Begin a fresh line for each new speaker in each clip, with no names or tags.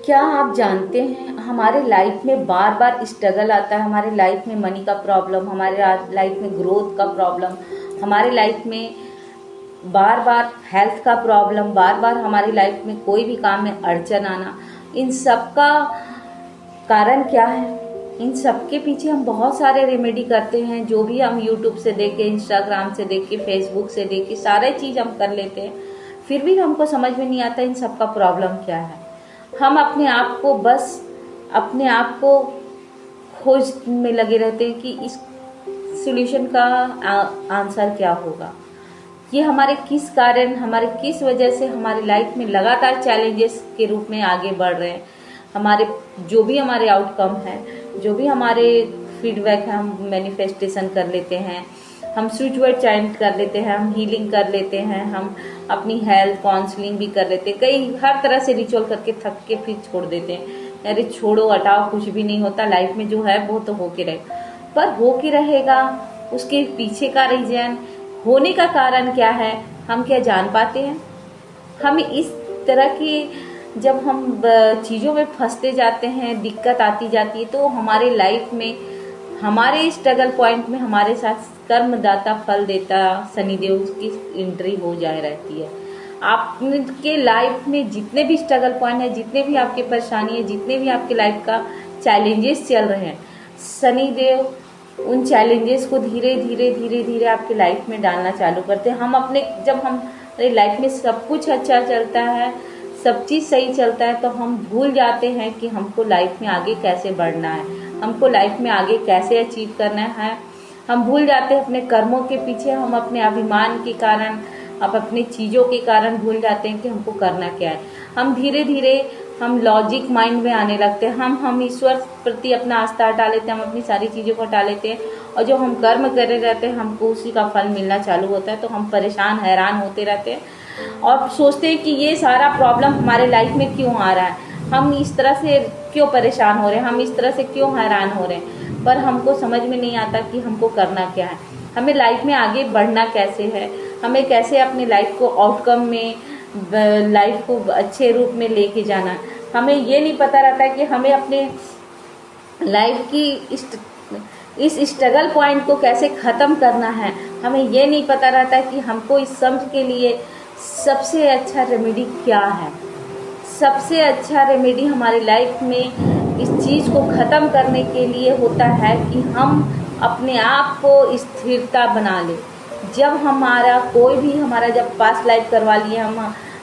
क्या आप जानते हैं हमारे लाइफ में बार बार स्ट्रगल आता है। हमारे लाइफ में मनी का प्रॉब्लम, हमारे लाइफ में ग्रोथ का प्रॉब्लम, हमारे लाइफ में बार बार हेल्थ का प्रॉब्लम, बार बार हमारी लाइफ में कोई भी काम में अड़चन आना। इन सब का कारण क्या है? इन सब के पीछे हम बहुत सारे रेमेडी करते हैं, जो भी हम यूट्यूब से देख के, इंस्टाग्राम से देख के, फेसबुक से देख के सारे चीज़ हम कर लेते हैं। फिर भी हमको समझ में नहीं आता इन सब का प्रॉब्लम क्या है। हम अपने आप को खोज में लगे रहते हैं कि इस सॉल्यूशन का आंसर क्या होगा। ये हमारे किस कारण, हमारे किस वजह से हमारी लाइफ में लगातार चैलेंजेस के रूप में आगे बढ़ रहे हैं। हमारे जो भी हमारे आउटकम है, जो भी हमारे फीडबैक है, हम मैनिफेस्टेशन कर लेते हैं, हम स्विच वर्ड चैंट कर लेते हैं, हम हीलिंग कर लेते हैं, हम अपनी हेल्थ काउंसलिंग भी कर लेते हैं, कई हर तरह से रिचुअल करके थक के फिर छोड़ देते हैं। अरे छोड़ो, हटाओ, कुछ भी नहीं होता, लाइफ में जो है वो तो होके रहेगा। पर होके रहेगा, उसके पीछे का रीजन, होने का कारण क्या है, हम क्या जान पाते हैं? हम इस तरह की जब हम चीज़ों में फंसते जाते हैं, दिक्कत आती जाती है, तो हमारे लाइफ में, हमारे स्ट्रगल पॉइंट में हमारे साथ कर्मदाता फल देता शनिदेव की एंट्री हो जाए रहती है। आपके लाइफ में जितने भी स्ट्रगल पॉइंट है, जितने भी आपके परेशानी है, जितने भी आपके लाइफ का चैलेंजेस चल रहे हैं, शनिदेव उन चैलेंजेस को धीरे धीरे आपके लाइफ में डालना चालू करते हैं। जब हमारे लाइफ में सब कुछ अच्छा चलता है, सब चीज़ सही चलता है, तो हम भूल जाते हैं कि हमको लाइफ में आगे कैसे बढ़ना है, हमको लाइफ में आगे कैसे अचीव करना है। हम भूल जाते हैं अपने कर्मों के पीछे, हम अपने अभिमान के कारण, अब अपनी चीज़ों के कारण भूल जाते हैं कि हमको करना क्या है। हम धीरे धीरे हम लॉजिक माइंड में आने लगते हैं, हम ईश्वर प्रति अपना आस्था हटा लेते हैं, हम अपनी सारी चीज़ों को हटा लेते हैं, और जो हम कर्म करे रहते हैं हमको उसी का फल मिलना चालू होता है। तो हम परेशान हैरान होते रहते हैं और सोचते हैं कि ये सारा प्रॉब्लम हमारे लाइफ में क्यों आ रहा है, हम इस तरह से क्यों परेशान हो रहे हैं, हम इस तरह से क्यों हैरान हो रहे हैं। पर हमको समझ में नहीं आता कि हमको करना क्या है, हमें लाइफ में आगे बढ़ना कैसे है, हमें कैसे अपने लाइफ को आउटकम में, लाइफ को अच्छे रूप में लेके जाना है। हमें ये नहीं पता रहता है कि हमें अपने लाइफ की इस स्ट्रगल पॉइंट को कैसे ख़त्म करना है। हमें ये नहीं पता रहता है कि हमको इस सब के लिए सबसे अच्छा रेमेडी क्या है। सबसे अच्छा रेमेडी हमारी लाइफ में इस चीज़ को ख़त्म करने के लिए होता है कि हम अपने आप को स्थिरता बना लें। जब हमारा कोई भी हमारा जब पास्ट लाइफ करवा लिए,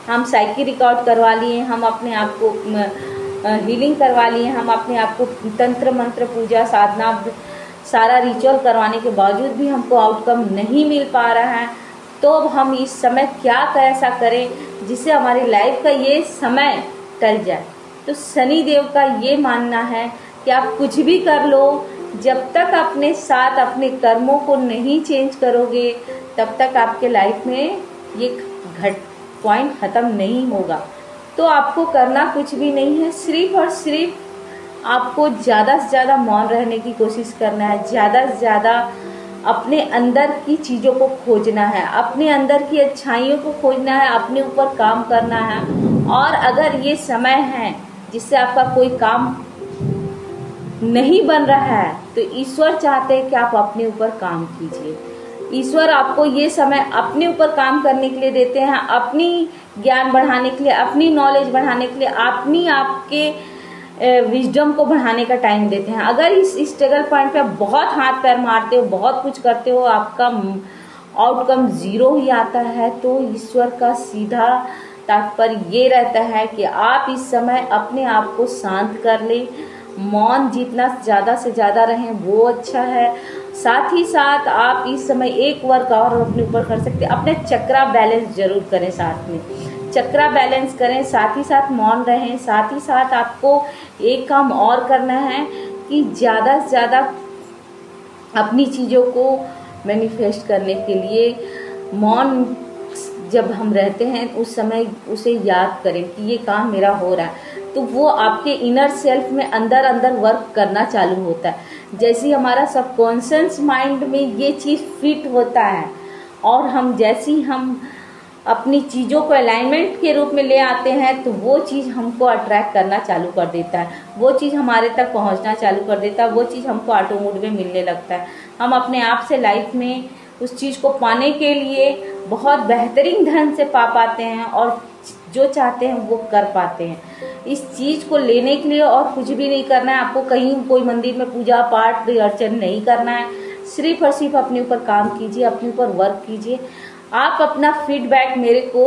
हम साइकिल रिकॉर्ड करवा लिए, हम अपने आप को हीलिंग करवा लिए, हम अपने आप को तंत्र मंत्र पूजा साधना सारा रिचुअल करवाने के बावजूद भी हमको आउटकम नहीं मिल पा रहा है, तो हम इस समय क्या कैसा करें जिससे हमारी लाइफ का ये समय टल जाए। तो शनि देव का ये मानना है कि आप कुछ भी कर लो, जब तक अपने साथ अपने कर्मों को नहीं चेंज करोगे तब तक आपके लाइफ में ये पॉइंट ख़त्म नहीं होगा। तो आपको करना कुछ भी नहीं है, सिर्फ और सिर्फ आपको ज़्यादा से ज़्यादा मौन रहने की कोशिश करना है, ज़्यादा से ज़्यादा अपने अंदर की चीज़ों को खोजना है, अपने अंदर की अच्छाइयों को खोजना है, अपने ऊपर काम करना है। और अगर ये समय है जिससे आपका कोई काम नहीं बन रहा है तो ईश्वर चाहते हैं कि आप अपने ऊपर काम कीजिए। ईश्वर आपको ये समय अपने ऊपर काम करने के लिए देते हैं, अपनी ज्ञान बढ़ाने के लिए, अपनी नॉलेज बढ़ाने के लिए, आपके विजडम को बढ़ाने का टाइम देते हैं। अगर इस स्ट्रगल पॉइंट पे बहुत हाथ पैर मारते हो, बहुत कुछ करते हो, आपका आउटकम जीरो ही आता है, तो ईश्वर का सीधा तात्पर्य ये रहता है कि आप इस समय अपने आप को शांत कर लें। मौन जितना ज़्यादा से ज़्यादा रहें वो अच्छा है। साथ ही साथ आप इस समय एक वर्क और अपने ऊपर कर सकते हैं, अपने चक्रा बैलेंस जरूर करें, साथ में चक्रा बैलेंस करें, साथ ही साथ मौन रहें। साथ ही साथ आपको एक काम और करना है कि ज़्यादा से ज़्यादा अपनी चीज़ों को मैनिफेस्ट करने के लिए मौन जब हम रहते हैं उस समय उसे याद करें कि ये काम मेरा हो रहा है, तो वो आपके इनर सेल्फ में अंदर अंदर वर्क करना चालू होता है। जैसे ही हमारा सबकॉन्शियस माइंड में ये चीज़ फिट होता है और हम जैसे ही हम अपनी चीज़ों को अलाइनमेंट के रूप में ले आते हैं तो वो चीज़ हमको अट्रैक्ट करना चालू कर देता है, वो चीज़ हमारे तक पहुंचना चालू कर देता है, वो चीज़ हमको ऑटो मोड में मिलने लगता है। हम अपने आप से लाइफ में उस चीज़ को पाने के लिए बहुत बेहतरीन ढंग से पा पाते हैं और जो चाहते हैं वो कर पाते हैं। इस चीज़ को लेने के लिए और कुछ भी नहीं करना है, आपको कहीं कोई मंदिर में पूजा पाठ अर्चन नहीं करना है, सिर्फ और सिर्फ अपने ऊपर काम कीजिए, अपने ऊपर वर्क कीजिए। आप अपना फीडबैक मेरे को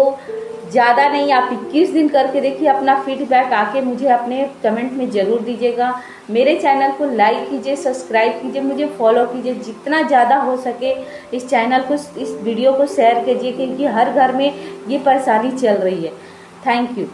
ज़्यादा नहीं, आप 21 दिन करके देखिए, अपना फीडबैक आके मुझे अपने कमेंट में ज़रूर दीजिएगा। मेरे चैनल को लाइक कीजिए, सब्सक्राइब कीजिए, मुझे फॉलो कीजिए, जितना ज़्यादा हो सके इस चैनल को, इस वीडियो को शेयर कीजिए, क्योंकि हर घर में ये परेशानी चल रही है। Thank you.